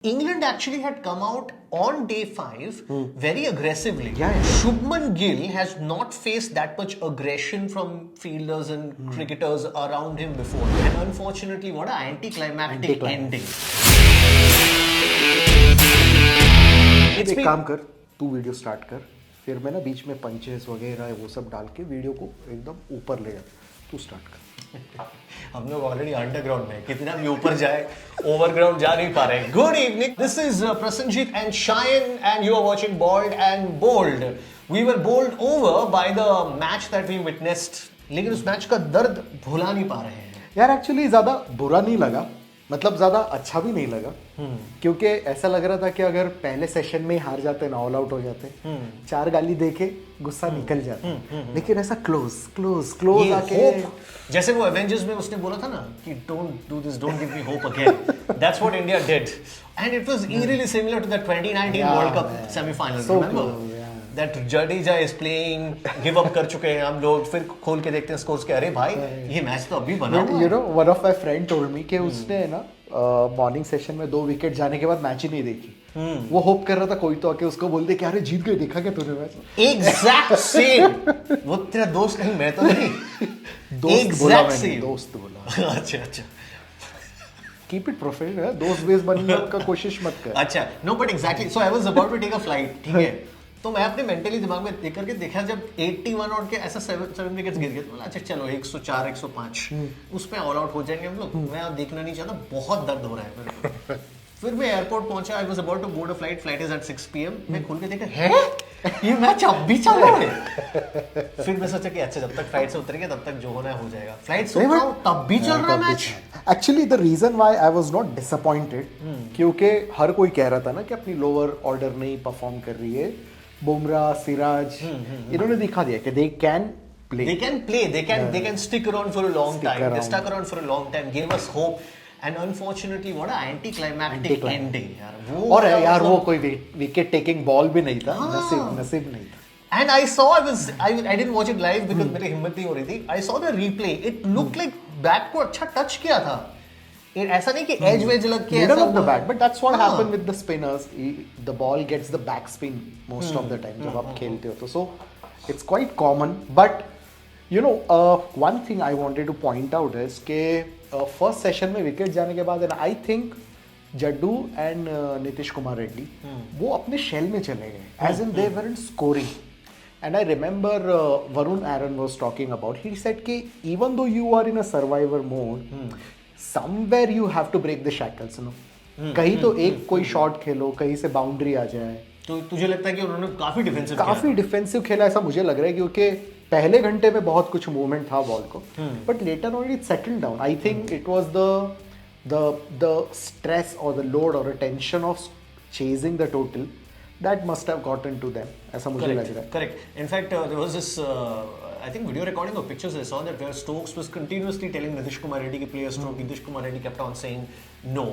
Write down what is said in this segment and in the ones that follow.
England actually had come out on day 5 very aggressively. Yeah. Shubman Gill has not faced that much aggression from fielders and cricketers around him before. And unfortunately, what an anticlimactic ending. एक काम कर, तू video start कर, फिर मैं ना बीच में punches वगैरह वो सब डाल के वीडियो को एकदम ऊपर ले जा. तू स्टार्ट कर. हम लोग ऑलरेडी अंडरग्राउंड में, कितना भी ऊपर जाए ओवरग्राउंड जा नहीं पा रहे. Good evening, this is Prasannajit and Shayan and you are watching bold and bold. We were bowled over by the match that we witnessed, लेकिन उस मैच का दर्द भुला नहीं पा रहे हैं. यार एक्चुअली ज़्यादा बुरा नहीं लगा, मतलब ज़्यादा अच्छा भी नहीं लगा, क्योंकि ऐसा लग रहा था कि अगर पहले सेशन में ही हार जाते ना, ऑल आउट हो जाते, 4 गाली देके गुस्सा निकल जाता. लेकिन ऐसा क्लोज आके, जैसे वो एवेंजर्स में उसने बोला था ना कि don't do this, don't give me hope again. That's what India did and it was eerily similar to the 2019 world cup semifinal. Remember that Jadeja is playing, give up कर चुके हैं हम लोग, फिर खोल के देखते हैं स्कोर्स के, अरे भाई ये मैच तो अभी बना हुआ है. You know one of my friend told me कि उसने ना मॉर्निंग सेशन में 2 विकेट जाने के बाद मैच ही नहीं देखी. वो होप कर रहा था कोई तो आके उसको बोल दे कि अरे जीत गए, देखा क्या तूने मैच. Exact same. वो तेरा दोस्त कहीं, मैं तो नहीं. दोस्त बोला मैंने, दोस्त बोला. अच्छा कीप इट प्रोफेशनल, दोस्त बेस बनने का कोशिश मत कर. अच्छा, no but exactly, so I was about to take a flight, ठीक है. तो मैं अपने मेंटली दिमाग में देख करके देखा, जब 81 और के ऐसा 7 विकेट्स गिर गए, तो बोला अच्छा चलो 104 105 उस पे ऑल आउट हो जाएंगे हम लोग. मैं अब देखना नहीं चाहता, बहुत दर्द हो रहा है मेरे को. फिर मैं एयरपोर्ट पहुंचा, I was about to board a flight is at 6 PM. मैं खोल के देखा, है ये मैच अब भी चल रहा है. फिर मैं सोचा कि अच्छा जब तक फ्लाइट से उतरेंगे तब तक जो होना है हो जाएगा. फ्लाइट से उतरा हूं तब भी चल रहा है match. Actually the reason why I was not disappointed, क्योंकि हर कोई कह रहा था ना कि अपनी लोअर ऑर्डर नहीं परफॉर्म कर रही है. बुमराह, सिराज, इन्होंने दिखा दिया कि they can play, they can stick around for a long time. They stuck around for a long time, gave us hope, and unfortunately what an anticlimactic ending यार. वो और यार वो कोई विकेट टेकिंग बॉल भी नहीं था, नसीब नहीं था. And I didn't watch it live because मेरी हिम्मत नहीं हो रही थी. I saw the replay. It looked like bat को अच्छा टच किया था. ऐसा नहीं कि एज वेज लग के middle of the bat, but that's what happened with the spinners. The ball gets the back spin most of the time जब आप खेलते हो तो. So it's quite common, but you know one thing I wanted to point out is कि first session में wicket जाने के बाद, and I think Jaddu and Nitish Kumar Reddy वो अपने शेल में चले गए, as in they weren't scoring. And I remember Varun Aaron was talking about, he said कि even though you are in a survivor mode, somewhere you have to break the shackles, you know. कहीं तो एक कोई shot खेलो, कहीं से boundary आ जाए. तो तुझे लगता है कि उन्होंने काफी डिफेंसिव खेला, ऐसा मुझे लग रहा है, क्योंकि पहले घंटे में बहुत कुछ मूवमेंट था बॉल को, but later on it settled down. I think it was the stress और द लोड और tension of chasing the total that must have gotten to them. ऐसा मुझे लग रहा है. Correct. In fact, there was this, I think, video recording of pictures I saw that where Stokes was continuously telling Nitish Kumar Reddy to play a stroke. Nitish Kumar Reddy kept on saying no.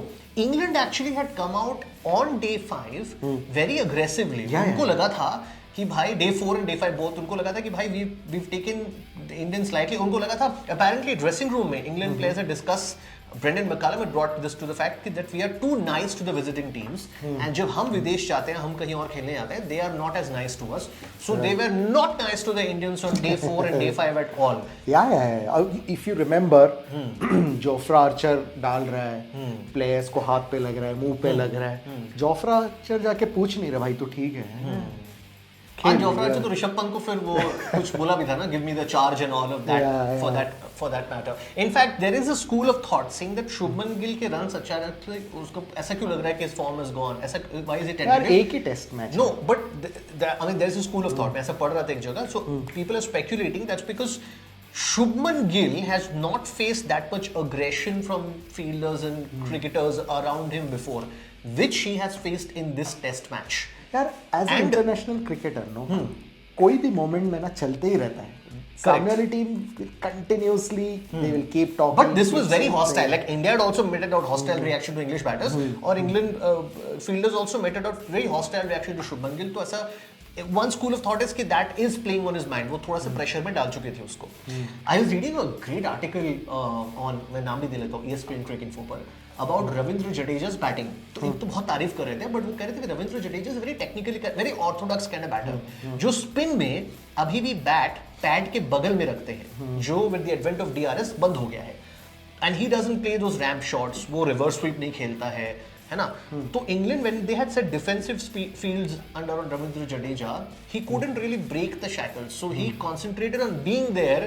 England actually had come out on day 5 very aggressively. उनको लगा था कि भाई day 4 and day 5 both, उनको लगा था कि भाई we've taken the Indians lightly. उनको लगा था apparently dressing room में England players had discussed, Brendan McCullum had brought this to the fact that we are too nice to the visiting teams, and जब हम विदेश जाते हैं, हम कहीं और खेलने जाते हैं, they are not as nice to us. So they were not nice to the Indians on day 4 and day 5 at all. Yeah. If you remember, Jofra Archer डाल रहा है, प्लेयर्स को हाथ पे लग रहा है, मुंह पे लग रहा है. जोफ्रा आर्चर जाके पूछ नहीं रहा, भाई तू ठीक है. जोफ्रा आर्चर तो ऋषभ पंत को फिर वो कुछ बोला भी था ना, give me the charge and all of that, for that matter. In fact, there is a school of thought saying that Shubman Gill के runs अचानक से उसको ऐसा क्यों लग रहा है कि his form is gone, ऐसा why is it ended? यार एक ही test match. No, but I mean there is a school of thought. मैं ऐसा पढ़ रहा था एक जगह. So people are speculating that's because Shubman Gill has not faced that much aggression from fielders and cricketers around him before, which he has faced in this test match. यार as an international cricketer no, कोई भी moment में ना चलते ही रहता है. सामने वाली team continuously they will keep talking. But this was very hostile. Like India had also meted out hostile reaction to English batters, or England fielders also meted out very hostile reaction to Shubman Gill. तो ऐसा one school of thought is कि that is playing on his mind. वो थोड़ा सा pressure में डाल चुके थे उसको. I was reading a great article on, मैं नाम भी दे लेता हूँ, ESPN Cricket Info पर. अबाउट रविंद्र जडेजा's बैटिंग, तो एक तो बहुत तारीफ कर रहे थे, बट वो कह रहे थे कि Ravindra Jadeja is very technically very orthodox kind of batter, जो स्पिन में अभी भी बैट पैड के बगल में रखते हैं, जो with the advent of DRS बंद हो गया है, and he doesn't play those ramp shots, वो रिवर्स स्वीप नहीं खेलता है ना. तो England when they had set defensive fields under Ravindra Jadeja, he couldn't really break the shackles, so he concentrated on being there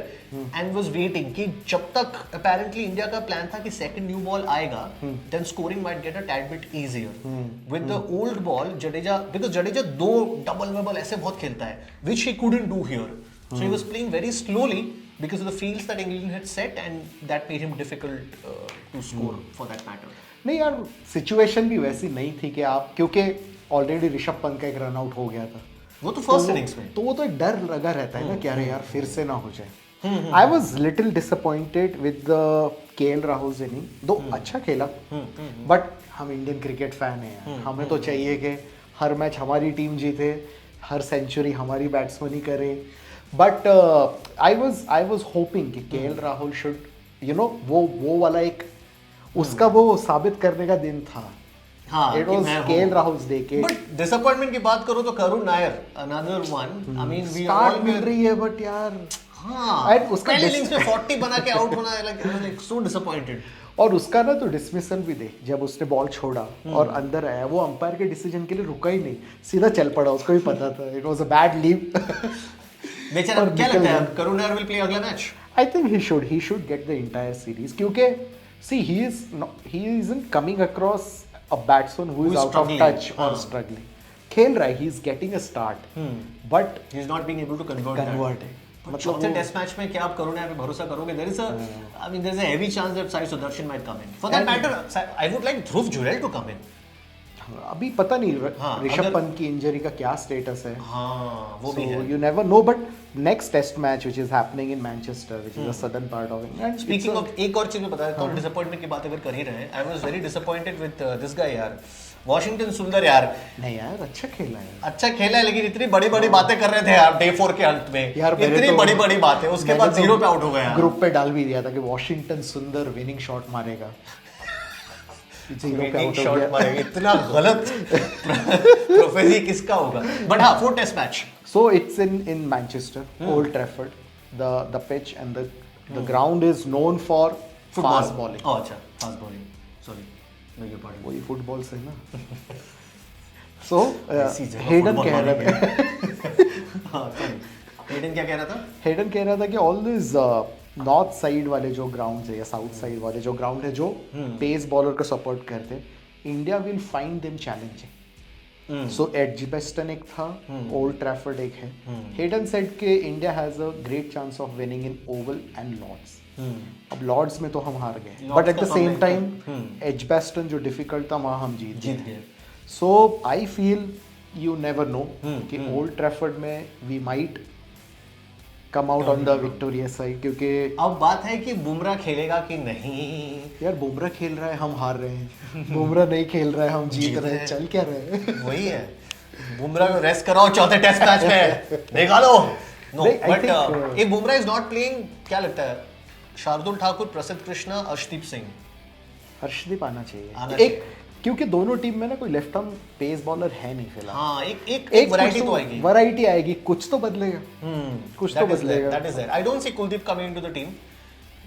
and was waiting कि जब तक apparently India का प्लान था कि सेकंड न्यू बॉल आएगा, then scoring might get a tad bit easier. With the old ball, Jadeja, because Jadeja दो double वेबल ऐसे बहुत खेलता है, which he couldn't do here, so he was playing very slowly because of the fields that England had set, and that made him difficult to score for that matter. नहीं यार, situation भी वैसी नहीं थी कि आप, क्योंकि ऑलरेडी ऋषभ पंत का एक रन आउट हो गया था, वो तो फर्स्ट इनिंग्स में, तो वो तो एक डर लगा रहता है ना कि अरे यार फिर से ना हो जाए. I was little disappointed with the KL Rahul inning, दो अच्छा खेला, बट हम इंडियन क्रिकेट फैन हैं, हमें तो चाहिए कि हर मैच हमारी टीम जीते, हर सेंचुरी हमारी बैट्समैन ही करे. बट आई वॉज होपिंग कि KL Rahul should, you know, वो वाला एक उसका वो साबित करने का दिन था. हाँ, it was KL Rahul's day के. बट डिसअपॉइंटमेंट की बात करो तो Karun Nayar, another one, I mean we start मिल रही है, बट यार हाँ, एंड उसका पहले इनिंग्स में 40 बना के आउट होना, लाइक सो डिसअपॉइंटेड. और उसका ना तो डिसमिसल भी दे, जब उसने बॉल छोड़ा और अंदर आया, वो अंपायर के डिसीजन के लिए रुका ही नहीं, सीधा चल पड़ा, उसको भी पता था it was a bad leave. बेचारा, क्या लगता है करुण नायर विल प्ले अगला match? I think he should get the entire series, क्योंकि see he isn't coming across a batsman who is out of touch or struggling. खेल रहा है, he is getting a start, but he is not being able to convert it. मतलब चौथे test match में क्या आप करुण नायर पे भरोसा करोगे? there is a heavy chance that Sai Sudarshan might come in. For that matter, I would like Dhruv Jurel to come in. अभी पता नहीं ऋषभ पंत की इंजरी का क्या स्टेटस है. हाँ, वो भी है. You never know, but next test match which is happening in Manchester, which is the southern part of England. Speaking of, एक और चीज मैं बता देता हूँ, डिसअपॉइंटमेंट की बात अगर कर ही रहे हैं, I was very disappointed with this guy यार, वॉशिंगटन सुंदर यार. नहीं यार, अच्छा खेला है, अच्छा खेला है, लेकिन इतनी बड़ी बड़ी बातें कर रहे थे यार डे 4 के अंत में यार, इतनी बड़ी बड़ी बातें, उसके बाद 0 पे आउट हो गया. ग्रुप पे डाल भी दिया था कि वॉशिंगटन सुंदर विनिंग शॉट मारेगा, 0 पे आउट हो गया. इतना गलत प्रोफेसी किसका होगा. बट हाँ, 4 test match. So it's in Manchester, Old Trafford. The pitch and the ground is known for fast bowling. Oh, अच्छा, fast bowling. Sorry, beg your pardon. वही फुटबॉल से ना. So हेडन कह रहा था. हाँ, हेडन क्या कह रहा था? हेडन कह रहा था कि all these नॉर्थ साइड वाले जो ग्राउंड है या साउथ साइड वाले जो ग्राउंड है जो पेस बॉलर को सपोर्ट करते हैं, India will find them challenging. So Edgbaston एक था, ओल्ड ट्रैफर्ड एक है. हेडन सेड के India has a great chance of winning in Oval and Lord's. अब लॉर्ड्स में तो हम हार गए, but at the same time Edgbaston जो डिफिकल्ट था वहां हम जीत गए. So I feel you never know कि ओल्ड ट्रैफर्ड में we might come out on the victorious side, क्योंकि अब बात है कि बुमराह खेलेगा कि नहीं. यार बुमराह खेल रहा है, हम हार रहे हैं. बुमराह नहीं खेल रहा है, हम जीत रहे हैं. चल क्या रहे हैं? वही है, बुमराह को रेस्ट कराओ चौथे टेस्ट मैच में, निकालो. No, but if Bumrah is not playing, क्या लगता है शार्दुल ठाकुर, प्रसिद्ध कृष्णा, अर्शदीप सिंह? हर्षदीप आना चाहिए. एक, क्योंकि दोनों टीम में ना कोई लेफ्ट आर्म पेस बॉलर है नहीं फिलहाल. हाँ, एक वैरायटी तो आएगी. वैरायटी आएगी, कुछ तो बदलेगा. कुछ तो बदलेगा. That is there. I don't see Kuldeep coming into the team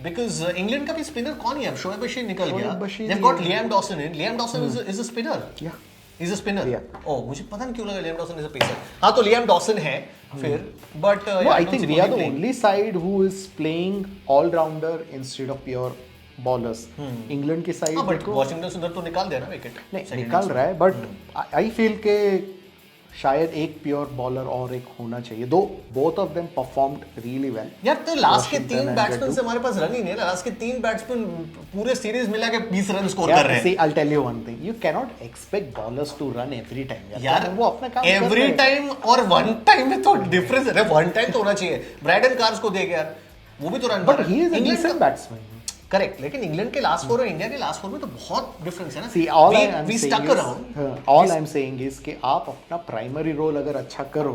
because England का भी स्पिनर कौन है अब? शोएब बशीर निकल गया. They have got Liam Dawson in. Liam Dawson is a spinner. या इज अ स्पिनर. ओह, मुझे पता नहीं क्यों लगा Liam Dawson is a pacer. हाँ, तो लियाम डॉसन है फिर, but I think we are the only side who is playing allrounder instead of pure bowlers. England की साइड बट वॉशिंगटन सुंदर तो निकाल दे रहा है विकेट. नहीं निकाल रहा है, बट आई फील के शायद एक प्योर बॉलर और एक होना चाहिए. दो both of them performed really well. यार, तो लास्ट के 3 बैट्समैन से हमारे पास रन ही नहीं है. लास्ट के 3 बैट्समैन पूरे सीरीज मिला के 20 रन स्कोर कर रहे हैं. See, I'll tell you one thing. You cannot expect bowlers to run every time. यार, वो अपना काम एवरी टाइम और वन टाइम में तो डिफरेंस है. वन टाइम तो होना चाहिए. ब्रायडन कार्स को देख यार, वो भी तो run. But he is a decent batsman. Correct, लेकिन इंग्लैंड के लास्ट 4 और इंडिया के लास्ट 4 में तो बहुत डिफरेंस है ना. See, all I'm saying is कि आप अपना प्राइमरी रोल अगर अच्छा करो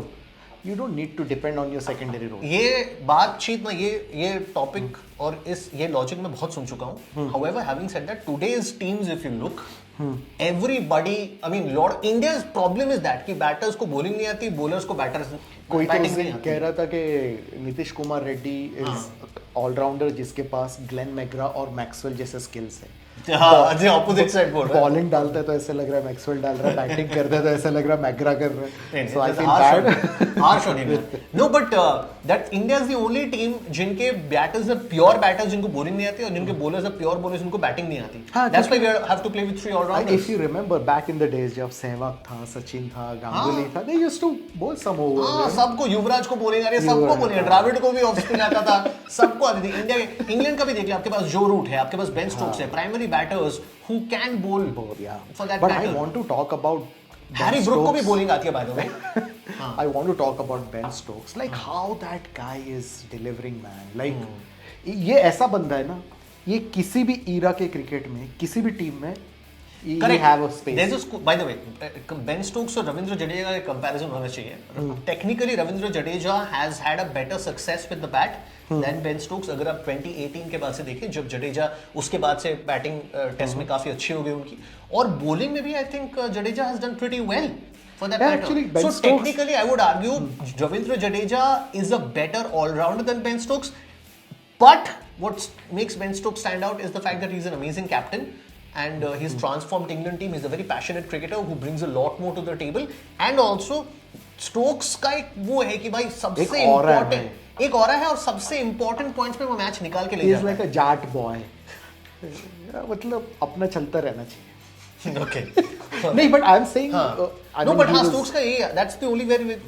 you don't need to depend on your secondary role. ये बातचीत में ये टॉपिक और ये लॉजिक में बहुत सुन चुका हूँ. However, having said that, today's teams, if you look, everybody, I mean, India's problem is that कि बैटर्स को बॉलिंग नहीं आती, बॉलर्स को बैटर्स कोई तो उसे कह रहा था कि नीतीश कुमार रेड्डी इज ऑलराउंडर जिसके पास ग्लेन मैग्रा और मैक्सवेल जैसे स्किल्स है. ऑपोजिट साइड बोल रहा है. बॉलिंग डालता है तो ऐसे लग रहा है मैक्सवेल डाल रहा है, बैटिंग करता है तो ऐसे लग रहा है मैग्रा कर रहा है. So I feel bad. harsh on him. No, but that India is the only team जिनके बैटर्स are pure बैटर्स जिनको बॉलिंग नहीं आती और जिनके बॉलर्स are pure बॉलर्स जिनको बैटिंग नहीं आती. That's why we have to play with 3 all-rounders. If you remember back in the days जब सहवाग था, सचिन था, गांगुली था, they used to bowl some over. हाँ, सबको युवराज को बॉलिंग आ रही है, सबको बॉलिंग, द्रविड़ को भी ऑफ स्पिन आता था, सबको आती थी. इंग्लैंड का भी देख लिया, आपके पास जो रूट है, आपके पास बेन स्टोक्स है, primary batters who can bowl for that But matter. I want to talk about Harry Brook को भी बॉलिंग आती है by the way. I want to talk about Ben Stokes, like how that guy is delivering, man. Like ये ऐसा बंदा है ना, ये किसी भी ईरा के क्रिकेट में, किसी भी टीम में he have a space. There's a by the way, Ben Stokes और रविंद्र जडेजा का कंपैरिजन होना चाहिए. Technically Ravindra Jadeja has had a better success with the bat than Ben Stokes. अगर आप 2018 के बाद से देखें, जब जडेजा उसके बाद से बैटिंग टेस्ट में काफी अच्छी हो गई उनकी, और बॉलिंग में भी I think Jadeja has done pretty well for that matter. Actually, Ben so Stokes, technically I would argue Ravindra Jadeja is a better all-rounder than Ben Stokes. But what makes Ben Stokes stand out is the fact that he's an amazing captain. And he's transformed England team. He's a very passionate cricketer who brings a lot more to the table. And also, Stokes का एक वो है कि भाई सबसे important एक और है और सबसे important points पे वो मैच निकाल के ले जाता है. He's like a jaट boy. मतलब अपना चलता रहना चाहिए. Okay. नहीं, but I'm saying. No, but हाँ, Stokes का ये that's the only very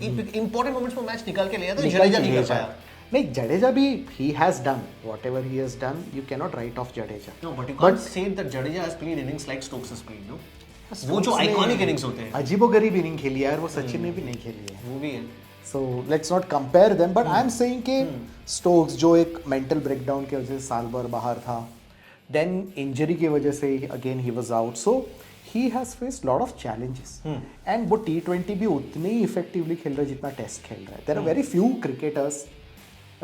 important moments पे मैच निकाल के ले जाता है. जडेजा नहीं कर पाया. नहीं, जडेजा भी he has done whatever he has done. You cannot write off Jadeja. No, but you can't say that Jadeja has played innings like Stokes has played, no? वो जो आइकॉनिक इनिंग्स होते हैं. अजीबोगरीब इनिंग खेली है यार, वो सचिन ने भी नहीं खेली है. वो भी है. So let's not compare them, but I'm saying कि Stokes जो एक mental breakdown की वजह से साल भर बाहर था, then injury की वजह से again he was out, so he has faced lot of challenges. And वो T20 भी उतने ही effectively खेल रहा है जितना टेस्ट खेल रहा है. There are very few cricketers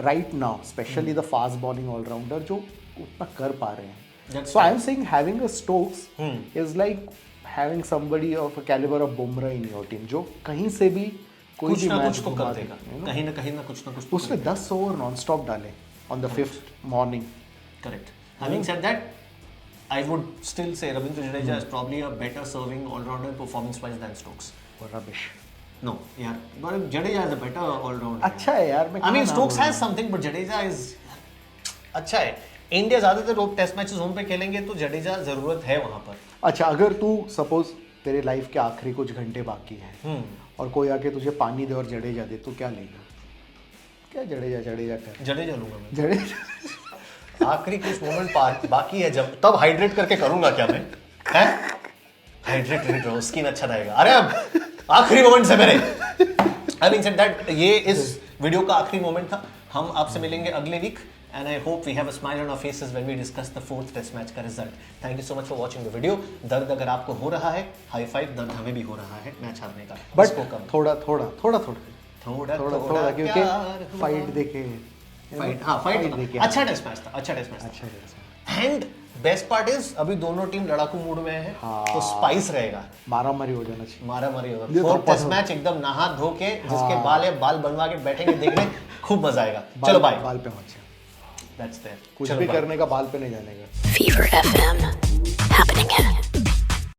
right now, especially the fast bowling all-rounder जो उतना कर पा रहे हैं. So I'm saying having a Stokes is like having somebody of a caliber of Bumrah in your team जो कहीं से भी कोई भी मैच को कर देगा. कहीं ना कुछ उसने 10 ओवर नॉनस्टॉप डाले on the 5th morning. Correct. Having said that, I would still say Ravindra Jadeja is probably a better serving all-rounder performance-wise than Stokes. Rubbish. No, yeah, but Jadeja is a better all-rounder. अच्छा है यार. I mean, Stokes has something, but Jadeja is अच्छा है. India ज्यादातर test matches home पे खेलेंगे तो जडेजा जरूरत है वहां पर. अच्छा, अगर तू सपोज तेरे लाइफ के आखिरी कुछ घंटे बाकी है और कोई आके तुझे पानी दे और जडेजा दे, तो क्या लेगा? क्या जडेजा कर? जडेजा लूंगा मैं. जडेजा आखिरी कुछ मोमेंट बाकी है जब, तब हाइड्रेट करके करूंगा क्या मैं? हैं? हाइड्रेट रहो, स्किन अच्छा रहेगा. अरे अब आखिरी मोमेंट्स है मेरे. Having said that, ये इस वीडियो का आखिरी मोमेंट था. हम आपसे मिलेंगे अगले week. And I hope we have a smile on our faces when we discuss the 4th test match का result. Thank you so much for watching the video. दर्द अगर आपको हो रहा है, हाई फाइव दर्द हमें भी हो रहा है मैच हारने का. बट थोड़ा क्योंकि फाइट देखे. फाइट देखे. अच्छा टेस्ट मैच था. एंड बेस्ट पार्ट इज अभी दोनों टीम लड़ाकू मूड में है, तो स्पाइस रहेगा. मारामारी हो जाना चाहिए. मारामारी होगा. 4th टेस्ट मैच एकदम नहा धो के, जिसके बाल है बाल बनवा के बैठेंगे देखने. खूब मजा आएगा. चलो बाय. बाल पे मत. That's there. कुछ भी करने का बाल पे नहीं जाने का. Fever FM happening.